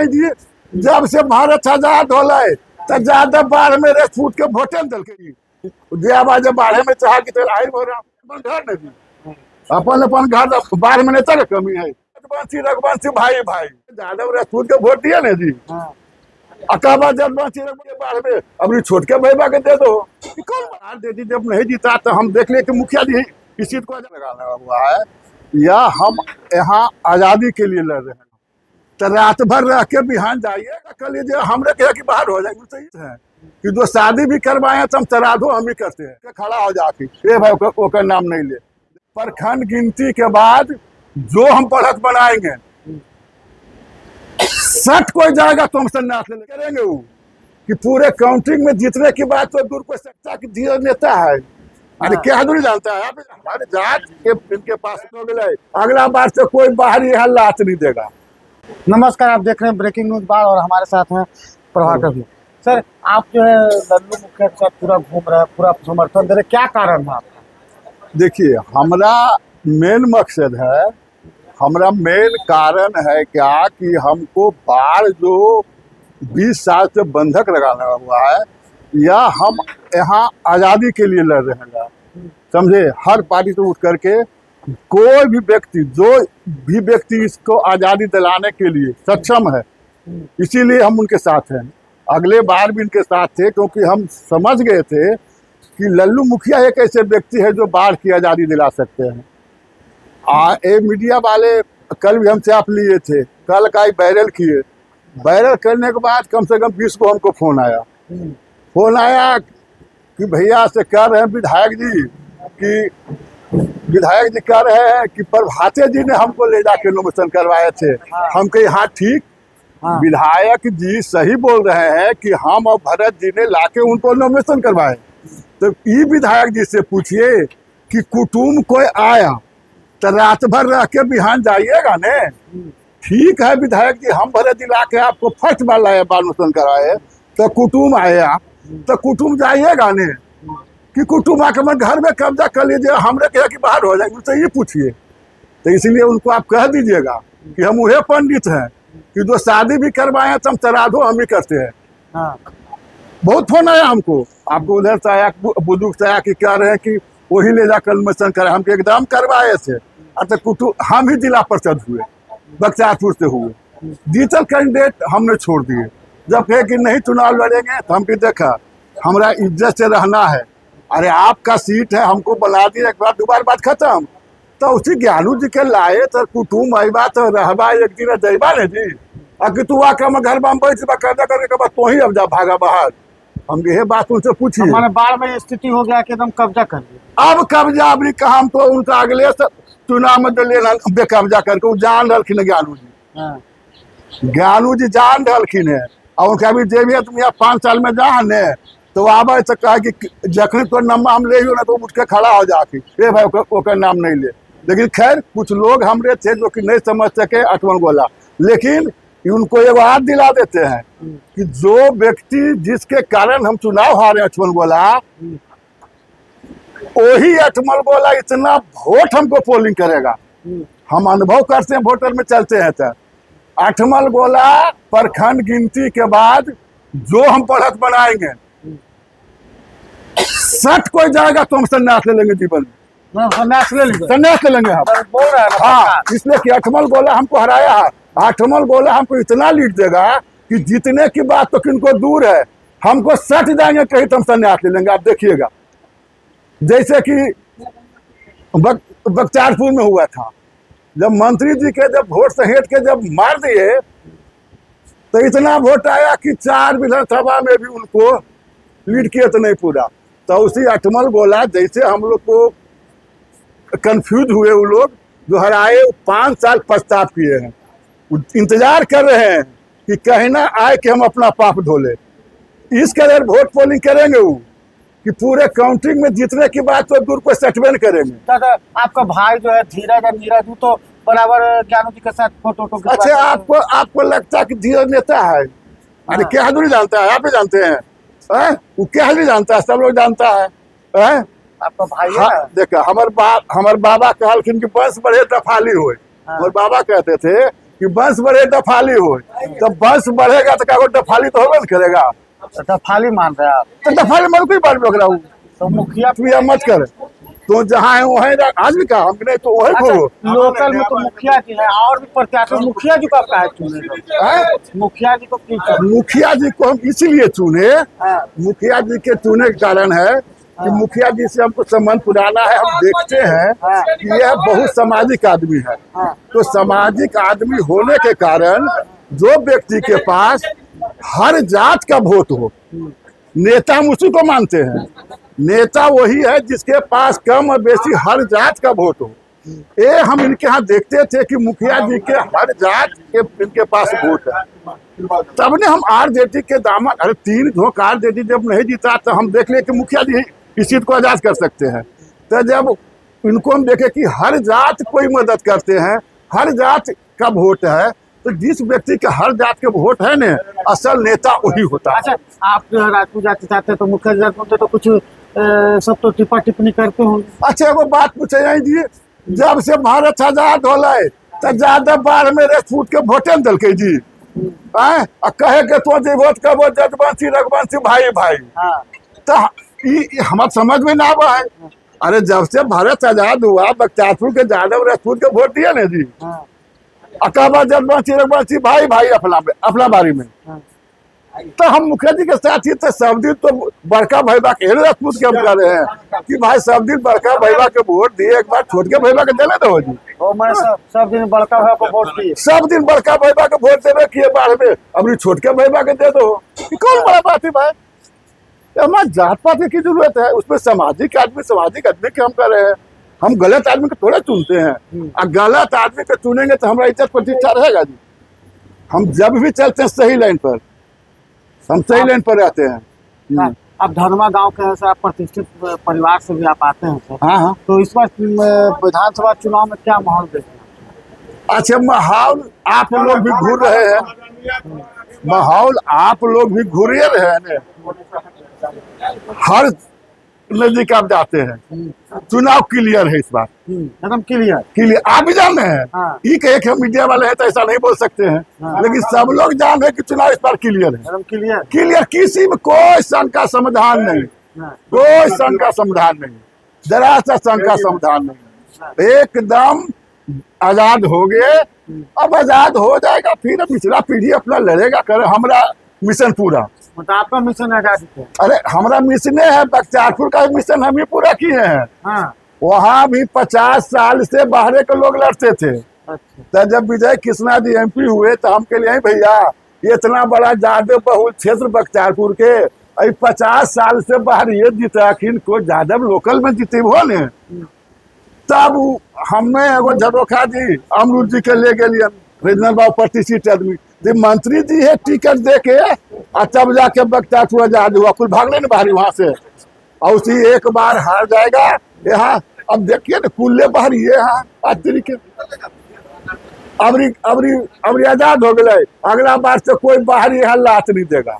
नहीं जी, जब से भारत आजाद होल तो ज्यादा बाढ़ में रे फूट के वोटे न दिलके जी। आवाज बाढ़े में चाह कि आई हो रहा अपन घर नहीं, अपन अपन घर बाढ़ में नेता के कमी है। रघुवंशी भाई भाई यादव राजपूत के वोट दिया ना जी। अकाबा जगवंशी बाढ़ में अपनी छोट के भैया के दे दो, कौन बाहर दे दी। जब नहीं जीता तो हम देख लिए कि मुखिया जी इस सीट को लगाना हुआ है, या हम यहाँ आजादी के लिए लड़ रहे हैं। तो रात भर रह के बिहान जाइए, कल ये हमरे कहे कि बाहर हो जाएंगे सही है कि जो शादी भी करवाए तो हम श्राद्धो हम ही करते हैं। खड़ा हो जाके ये भाई ओकर नाम नहीं ले, प्रखंड गिनती के बाद जो हम बढ़त बनाएंगे 60 कोई जाएगा तो हम संन्यास ले करेंगे वो कि पूरे काउंटिंग में जीतने की बात तो दूर कोई सकता कि धीरज नेता है। अरे क्या दूरी जानता है आप, हमारे जात के इनके पास हो गए, अगला बार से कोई बाहरी यहाँ लात नहीं देगा। नमस्कार, आप देख रहे हैं ब्रेकिंग न्यूज बार और हमारे साथ हैं प्रभाकर भी। सर, आप जो है लल्लू मुखिया के साथ पूरा घूम रहे हैं, पूरा समर्थन दे रहे, क्या कारण है आपका? देखिए, हमारा मेन मकसद है, हमारा मेन कारण है क्या कि हमको बाढ़ जो 20 साल से बंधक लगाना हुआ है, या हम यहाँ आज़ादी के लिए लड़ रहे हैं, समझे। हर पार्टी से उठ करके कोई भी व्यक्ति, जो भी व्यक्ति इसको आज़ादी दिलाने के लिए सक्षम है, इसीलिए हम उनके साथ हैं। अगले बार भी उनके साथ थे क्योंकि हम समझ गए थे कि लल्लू मुखिया एक ऐसे व्यक्ति है जो बाढ़ की आज़ादी दिला सकते हैं। ये मीडिया वाले कल भी हमसे आप लिए थे, कल का ही वायरल किए। वायरल करने के बाद कम से कम 20 को हमको फोन आया कि भैया से कह रहे हैं विधायक जी कह रहे हैं कि प्रभाते जी ने हमको ले जाके नोमिनेशन करवाए थे। हम कहे हाँ ठीक, विधायक जी सही बोल रहे हैं कि हम और भरत जी ने लाके उनको नोमिनेशन करवाए। तो ये विधायक जी से पूछिए कि कुटुम्ब कोई आया तो रात भर रह के बिहान जाइएगा ने। ठीक है विधायक जी, हम भरत जी लाके आपको फर्स्ट बार लाए नोमिनेशन कराए, तो कुटुम्ब आया तो कुटुम्ब जाइएगा ने कि कुटुम्ब आके घर में कब्जा कर लीजिए, हमरे कहे कि बाहर हो जाएंगे, तो ये पूछिए। तो इसलिए उनको आप कह दीजिएगा कि हम वही पंडित हैं कि जो शादी भी करवाए तो हम श्राद्धो हम ही करते हैं। बहुत फोन आया हमको, आपको उधर से आया, बुजुर्ग से आया कि कह रहे हैं कि वही ले जाकर नोमिनेशन कराए। हम एकदम करवाए थे। अच्छा, कुटुम्ब हम ही जिला परिषद हुए, बख्तियारपुर से हुए। डिजिटल कैंडिडेट हमने छोड़ दिए। जब कहे कि नहीं चुनाव लड़ेंगे तो हम भी देखा हमारा इज्जत से रहना है। अरे आपका सीट है, हमको बुला दिया, एक बार दोबारा बात खत्म। तो उसी ज्ञानू जी के लाए तो कुटुम्ब आईबा तो रहबा एक दिन जैबा ने जी, कि तू आके हम घर में बैठ कर्जा करके के बाद तो ही अब जा भागा बाहर। हम ये बात उनसे पूछी, हमारे बाढ़ में स्थिति हो गया कि एकदम कब्जा कर लिया। अब कब्जा अभी कहा, हम तो उनका अगले चुनाव में लेना बेकब्जा करके वो जान रखी ज्ञानू जी जान रखी है। और उनका अभी जे भी तुम यहाँ 5 साल में जान है तो आबे तो कहा कि जखन तो नम्बर हम ले ना तो उठ के खड़ा हो जाके ये भाई ओकर नाम नहीं ले। लेकिन खैर कुछ लोग हमरे थे जो कि नहीं समझ सके अठवन गोला, लेकिन उनको ये बात दिला देते हैं कि जो व्यक्ति जिसके कारण हम चुनाव हारे अठवन गोला, वही अठमल गोला इतना वोट हमको पोलिंग करेगा। हम अनुभव करते हैं, वोटर में चलते हैं। तो अठमल गोला प्रखंड गिनती के बाद जो हम बढ़त बनाएंगे 60 कोई जाएगा तो हम संन्यास ले लेंगे जीवन में। संन्यास ले लेंगे हम, बोल रहे हैं। हाँ, इसलिए कि अठमल गोला हमको हराया है। अठमल गोला हमको इतना लीड देगा कि जीतने की बात तो किनको दूर है, हमको 60 जाएंगे कहीं तो हम संन्यास ले लेंगे। आप देखिएगा जैसे कि बख्तियारपुर में हुआ था, जब मंत्री जी के जब वोट सहेट के जब मार दिए तो इतना वोट आया कि 4 विधानसभा में भी उनको लीड किए तो नहीं पूरा। तो उसी अठमल गोला जैसे हम लोग को कंफ्यूज हुए, वो लोग जो हराए 5 साल पछताप किए हैं, इंतजार कर रहे हैं कि कहीं ना आए कि हम अपना पाप धोले। इस कदर वोट पोलिंग करेंगे वो कि पूरे काउंटिंग में जीतने की बात तो दूर को सेटलमेंट करेंगे। तो आपका भाई जो है धीरज और नीरज तो बराबर ज्ञानू जी के साथ फोटो। अच्छा, आपको लगता है कि धीरज नेता है? अरे क्या दूरी जानता है, आप ही जानते हैं। वो क्या नहीं जानता है, सब लोग जानता है। आपका भाई है? हाँ, देखा हमार बाबा कहलखिन कि बस बड़े दफाली हुए। और बाबा कहते थे कि वंश बढ़े डफाली हो, तो वंश बढ़ेगा तो क्या डफाली तो होगा करेगा। डफाली मान रहे हैं आप? तो डफाली मन कोई बात बकरा हूँ तो मुखिया तू यह मत कर, तो जहाँ है वहीं रख, आज भी कहा हम नहीं तो वही अच्छा, को लोकल में तो मुखिया जी है और भी प्रत्याशी, मुखिया जी को आप काहे चुने? मुखिया जी को क्यों चुने? मुखिया जी को हम इसलिए चुने, हाँ। मुखिया जी के चुने के कारण है कि मुखिया जी से हमको संबंध पुराना है, हम देखते हैं हाँ। कि यह बहुत सामाजिक आदमी है। हाँ। तो सामाजिक आदमी होने के कारण जो व्यक्ति के पास हर जात का वोट हो, नेता हम उसी को मानते हैं, नेता वही है जिसके पास कम और बेसी हर जात का वोट हो। ये हम इनके यहाँ देखते थे कि मुखिया जी के हर जात के इनके पास वोट है। तब ने हम आरजेडी के दामन, अरे 3 झोंक आरजेडी जब नहीं जीता तो हम देख लिए कि मुखिया जी इस सीट को आजाद कर सकते हैं। तो जब इनको हम देखे कि हर जात कोई मदद करते हैं, हर जात का वोट है, तो जिस व्यक्ति के हर जात के वोट है ना, असल नेता वही होता है। अच्छा, आप जो है राजपूत जाति चाहते हैं तो मुखिया जी होते तो कुछ सब तो टिप्पा टिप्पणी करते होंगे। अच्छा एगो बात पूछे जाए जी, जब से भारत आजाद होले तो ज्यादा बार में राजपूत के वोटे दल के जी कहे के तो जी वोट कबो जजवंशी रघुवंशी भाई भाई। हाँ। तो हमारे समझ में ना आवा है। अरे जब से भारत आजाद हुआ बख्तियारपुर के यादव राजपूत के वोट दिया ना जी, हाँ। अकाबा जजवंशी रघुवंशी भाई भाई अपना बारी में। हाँ। तो हम मुखिया जी के साथ ही तो सब दिन तो बड़का भैया के राजपूत के हम कर रहे हैं कि भाई सब दिन बड़का भैया के वोट दिए, एक बार छोटके भैया के देने दो जी। ओ मैं सब दिन बड़का भैया को वोट दिए, सब दिन बड़का भैया के वोट देवे किए बार में, अब छोटके भैया के दे दो, कौन बड़ा बात है भाई? हमारे जात पात की जरूरत है, उसमें सामाजिक आदमी के हम कर रहे हैं। हम गलत आदमी को थोड़ा चुनते हैं, और गलत आदमी को चुनेंगे तो हमारा इज्जत प्रतिष्ठा रहेगा जी। हम जब भी चलते हैं सही लाइन पर, हम सही लाइन पर रहते हैं। अब धर्मा गांव के ऐसे आप प्रतिष्ठित परिवार से भी आप आते हैं सर। हाँ हाँ। तो इस बार विधानसभा चुनाव में क्या माहौल देखते हैं? अच्छा, माहौल आप लोग भी घूर रहे हैं, माहौल आप लोग भी घूर रहे हैं, हर नजदीक आप जाते हैं, चुनाव क्लियर है इस बार, एकदम क्लियर। आप भी जान रहे हैं। हाँ। ये कहे कि हम मीडिया वाले हैं तो ऐसा नहीं बोल सकते हैं। हाँ। लेकिन सब लोग जान रहे हैं कि चुनाव इस बार क्लियर है, एकदम क्लियर। क्लियर, किसी में कोई शंका समाधान नहीं, कोई शंका समाधान नहीं, जरा सा शंका समाधान नहीं, एकदम आजाद हो गए। अब आजाद हो जाएगा फिर पिछला पीढ़ी अपना लड़ेगा, करे हमारा मिशन पूरा। मतलब आपका मिशन आजादी है? अरे हमारा मिशन है, बख्तियारपुर का मिशन हम ही पूरा किए हैं। हाँ। वहाँ भी 50 साल से बाहर के लोग लड़ते थे। अच्छा। तो जब विजय कृष्णा जी MP हुए तो हम के लिए भैया इतना बड़ा यादव बहुल क्षेत्र बख्तियारपुर के 50 साल से बाहर ये जीता, को यादव लोकल में जीते हो ने। तब हमें एगो झरोखा जी अमरूद जी के ले गए रीजनल बाबू प्रतिष्ठित आदमी, मंत्री जी है टिकट दे के, और तब जाके बख्तियारपुर आजाद हुआ। कुल भाग लेने बाहरी वहां से, और उसी एक बार हार जाएगा यहाँ। अब देखिए ना कुल्ले बाहर ये यहाँ आज तरीके अबरी आजाद हो गए, अगला बार से कोई बाहरी यहाँ लात नहीं देगा।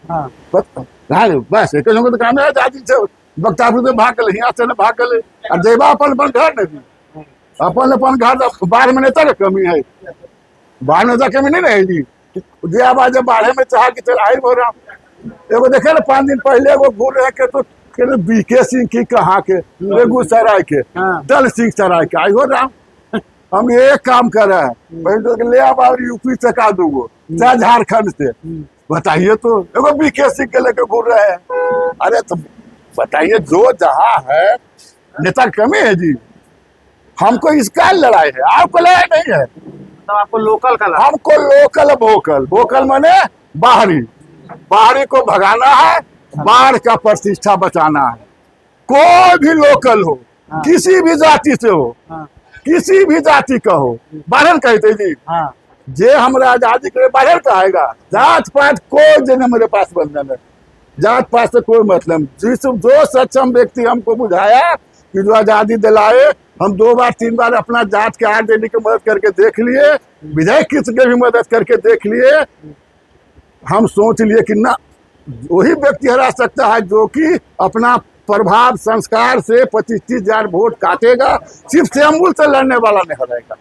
हाँ। बस एक तो काम है, आजादी से बख्तियारपुर से भाग गए, यहाँ से न भाग गए, और देवा अपन घर नहीं, अपन घर बाढ़ में नेता का कमी है, बाढ़ में कमी नहीं रहे जी। जे आवाज बाढ़े में चाह कि चल आई हो रहा एगो देखे ना 5 दिन पहले एगो घूर रहे के, तो BK सिंह की कहाँ के बेगूसराय के, दल सिंह सराय के आई हो रहा। हम एक काम कर रहे हैं, तो ले अब यूपी से का दूगो चाहे झारखंड से, बताइए तो एगो BK सिंह के लेके घूर रहे हैं। अरे तो बताइए, जो जहाँ है नेता कमी है जी। हमको इसका लड़ाई है, आपको लड़ाई नहीं है। तो आपको लोकल का लगा? हमको लोकल वोकल माने बाहरी को भगाना है, बाढ़ का प्रतिष्ठा बचाना है। कोई भी लोकल हो, किसी भी जाति से हो, किसी भी जाति का हो, बाहर कहते जी। हाँ। जे हमारा आजादी के बाहर कहेगा, जात पात कोई जन मेरे पास बंधन है, जात पात से कोई मतलब। जो सक्षम व्यक्ति हमको बुझाया कि जो आजादी दिलाए, हम 2 बार 3 बार अपना जात के आरजेडी की मदद करके देख लिए, विजय कृष्ण के भी मदद करके देख लिए। हम सोच लिए कि ना वही व्यक्ति हरा सकता है जो कि अपना प्रभाव संस्कार से 25-30 हजार वोट काटेगा, सिर्फ से अमूल से लड़ने वाला नहीं हराएगा।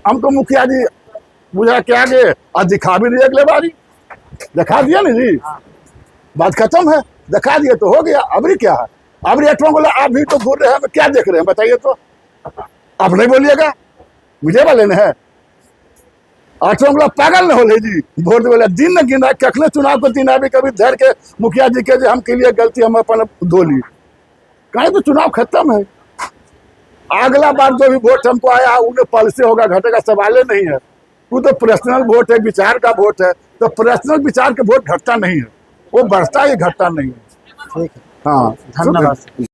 हमको मुखिया जी मुझे क्या गए और दिखा भी दिए अगले बारी, दिखा दिया ना जी, बात खत्म है, दिखा दिए तो हो गया। अबरी क्या है, अबरी अठवा बोला आप भी तो बोल रहे हैं, क्या देख रहे हैं बताइए तो, आप नहीं बोलिएगा, मुझे वाले ने है। आठवां बोला पागल न हो ले जी, वोट बोला दिन न गिना कखने चुनाव को दिन आवे कभी धर के मुखिया जी के हम के लिए गलती हम अपन धोली, कहीं तो चुनाव खत्म है। अगला बार जो भी वोट हमको आया उन्हें पॉलिसी होगा घटेगा सवाल नहीं है, वो तो पर्सनल वोट है, विचार का वोट है, तो पर्सनल विचार के वोट घटता नहीं है, वो बढ़ता ही घटता नहीं है। ठीक है, हाँ धन्यवाद।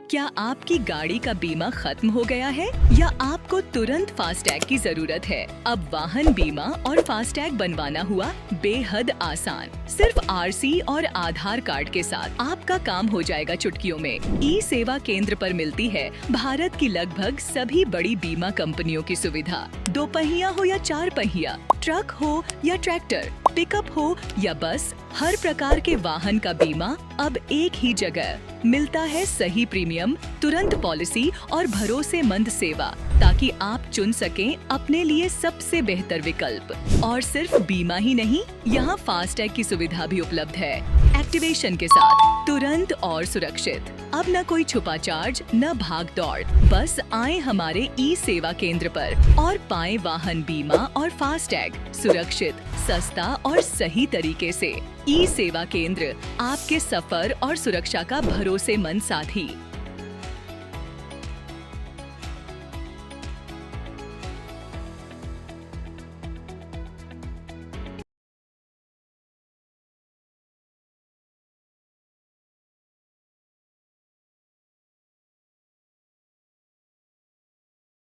क्या आपकी गाड़ी का बीमा खत्म हो गया है या आपको तुरंत फास्टैग की जरूरत है? अब वाहन बीमा और फास्टैग बनवाना हुआ बेहद आसान। सिर्फ आरसी और आधार कार्ड के साथ आपका काम हो जाएगा चुटकियों में। ई सेवा केंद्र पर मिलती है भारत की लगभग सभी बड़ी बीमा कंपनियों की सुविधा। 2 पहिया हो या 4 पहिया, ट्रक हो या ट्रैक्टर, पिकअप हो या बस, हर प्रकार के वाहन का बीमा अब एक ही जगह मिलता है। सही प्रीमियम, तुरंत पॉलिसी और भरोसेमंद सेवा, ताकि आप चुन सकें अपने लिए सबसे बेहतर विकल्प। और सिर्फ बीमा ही नहीं, यहाँ फास्टैग की सुविधा भी उपलब्ध है। एक्टिवेशन के साथ तुरंत और सुरक्षित। अब न कोई छुपा चार्ज, न भाग दौड़, बस आए हमारे ई सेवा केंद्र पर और पाएं वाहन बीमा और फास्टैग सुरक्षित, सस्ता और सही तरीके से। ई सेवा केंद्र, आपके सफर और सुरक्षा का भरोसेमंद साथी।